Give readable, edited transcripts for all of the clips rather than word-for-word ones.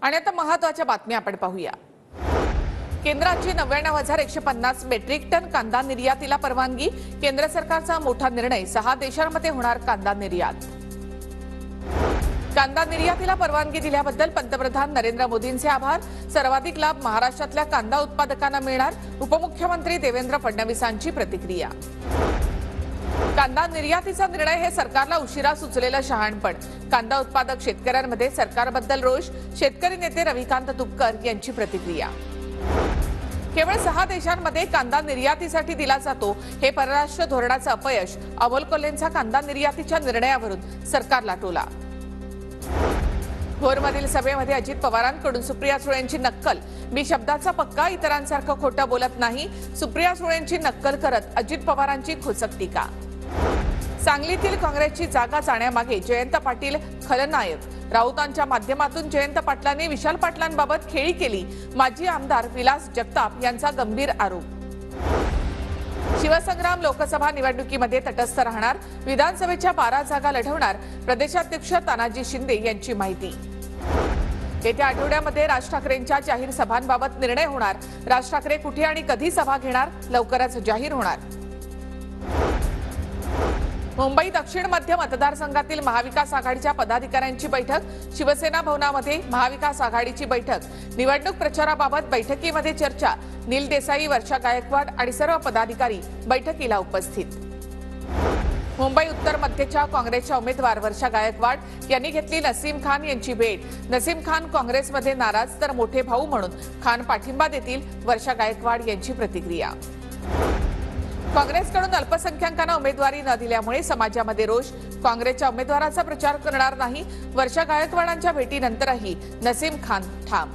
आणि आता महत्त्वाच्या बातम्या आपण पाहूया। केंद्राची 99,150 मेट्रिक टन कांदा निर्यातीला परवानगी। केंद्र सरकारचा मोठा निर्णय, 6 देशांमध्ये होणार कांदा निर्यात। कांदा निर्यातीला परवानगी दिल्याबद्दल पंतप्रधान नरेंद्र मोदींचे आभार। सर्वाधिक लाभ महाराष्ट्रातल्या कांदा उत्पादकांना मिळणार। उपमुख्यमंत्री देवेंद्र फडणवीसांची प्रतिक्रिया। कांदा निर्यातीचा निर्णय हे सरकारला उशिरा सुचलेलं शहाणपण। कांदा उत्पादक शेतकऱ्यांमध्ये सरकारबद्दल रोष। शेतकरी नेते रविकांत तुपकर यांची प्रतिक्रिया। केवळ 6 देशांमध्ये कांदा निर्यातीसाठी दिला जातो हे परराष्ट्र धोरणाचं अपयश। अमोल कोल्हेंचा कांदा निर्यातीच्या निर्णयावरून सरकारला टोला। भोरमधील सभेमध्ये अजित पवारांकडून सुप्रिया सुळेंची नक्कल। मी शब्दाचा पक्का, इतरांसारखं खोटं बोलत नाही। सुप्रिया सुळेंची नक्कल करत अजित पवारांची खोचक टीका। सांगलीतील काँग्रेसची जागा जाण्यामागे जयंत पाटील खलनायक। राऊतांच्या माध्यमातून जयंत पाटलांनी विशाल पाटलांबाबत खेळी केली। माजी आमदार विलास जगताप यांचा गंभीर आरोप। शिवसंग्राम लोकसभा निवडणुकीमध्ये तटस्थ राहणार। विधानसभेच्या 12 जागा लढवणार। प्रदेशाध्यक्ष तानाजी शिंदे यांची माहिती। येत्या आठवड्यामध्ये राज ठाकरेंच्या जाहीर सभांबाबत निर्णय होणार। राज ठाकरे कुठे आणि कधी सभा घेणार लवकरच जाहीर होणार। मुंबई दक्षिण मध्य मतदारसंघातील महाविकास आघाडीच्या पदाधिकाऱ्यांची बैठक। शिवसेना भवनामध्ये महाविकास आघाडीची बैठक। निवडणूक प्रचाराबाबत बैठकीमध्ये चर्चा। नील देसाई, वर्षा गायकवाड आणि सर्व पदाधिकारी बैठकीला उपस्थित। मुंबई उत्तर मध्यच्या काँग्रेसच्या उमेदवार वर्षा गायकवाड यांनी घेतली नसीम खान यांची भेट। नसीम खान काँग्रेसमध्ये नाराज, तर मोठे भाऊ म्हणून खान पाठिंबा देतील। वर्षा गायकवाड यांची प्रतिक्रिया। काँग्रेसकडून अल्पसंख्याकांना उमेदवारी न दिल्यामुळे समाजामध्ये रोष। काँग्रेसच्या उमेदवाराचा प्रचार करणार नाही। वर्षा गायकवाडांच्या भेटीनंतरही नसीम खान ठाम।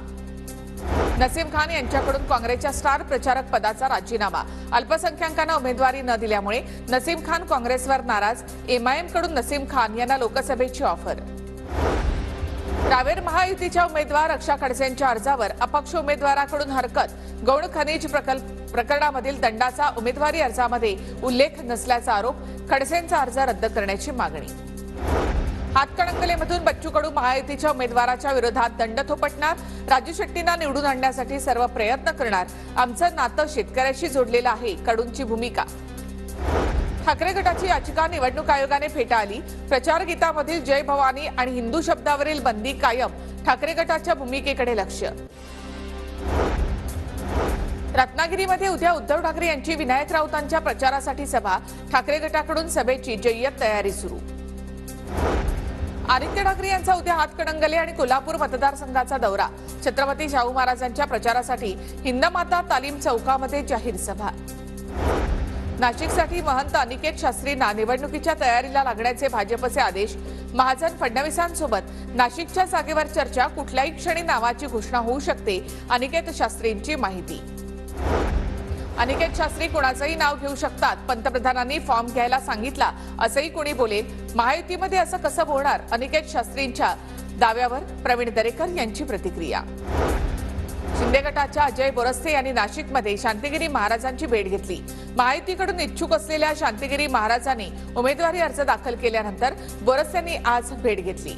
नसीम खान यांच्याकडून काँग्रेसच्या स्टार प्रचारक पदाचा राजीनामा। अल्पसंख्याकांना उमेदवारी न दिल्यामुळे नसीम खान काँग्रेसवर नाराज। एमआयएम कडून नसीम खान यांना लोकसभेची ऑफर। रावेर महायुतीच्या उमेदवार रक्षा खडसेंच्या अर्जावर अपक्ष उमेदवाराकडून हरकत। गौण खनिज प्रकरणामधील दंडाचा उमेदवारी अर्जामध्ये उल्लेख नसल्याचा आरोप। खडसेंचा अर्ज रद्द करण्याची मागणी। हातकणंगलेमधून बच्चू कडू महायुतीच्या उमेदवाराच्या विरोधात दंड थोपटणार। राजू शेट्टींना निवडून आणण्यासाठी सर्व प्रयत्न करणार। आमचं नातं शेतकऱ्याशी जोडलेलं आहे, कडूंची भूमिका। ठाकरे गटाची याचिका निवडणूक आयोगाने फेटाळली। प्रचार गीतामधील जय भवानी आणि हिंदू शब्दावरील बंदी कायम। ठाकरे गटाच्या भूमिकेकडे लक्ष। रत्नागिरीमध्ये उद्या उद्धव ठाकरे यांची विनायक राऊतांच्या प्रचारासाठी सभा। ठाकरे गटाकडून सभेची जय्यत तयारी सुरू। आदित्य ठाकरे यांचा उद्या हातकणंगले आणि कोल्हापूर मतदारसंघाचा दौरा। छत्रपती शाहू महाराजांच्या प्रचारासाठी हिंदमाता तालीम चौकामध्ये जाहीर सभा। नाशिकसाठी महंत अनिकेत शास्त्रींना निवडणुकीच्या तयारीला लागण्याचे भाजपचे आदेश। महाजन फडणवीसांसोबत नाशिकच्या जागेवर चर्चा। कुठल्याही क्षणी नावाची घोषणा होऊ शकते, अनिकेत शास्त्रींची माहिती। अनिकेत शास्त्री कोणाचंही नाव घेऊ शकतात। पंतप्रधानांनी फॉर्म घ्यायला सांगितला असंही कोणी बोलेल। महायुतीमध्ये असं कसं होणार? अनिकेत शास्त्रींच्या दाव्यावर प्रवीण दरेकर यांची प्रतिक्रिया। शिंदे गटाच्या अजय बोरस्ते यांनी नाशिकमध्ये शांतिगिरी महाराजांची भेट घेतली। महायुतीकडून इच्छुक असलेल्या शांतिगिरी महाराजांनी उमेदवारी अर्ज दाखल केल्यानंतर बोरस्ते यांनी आज भेट घेतली।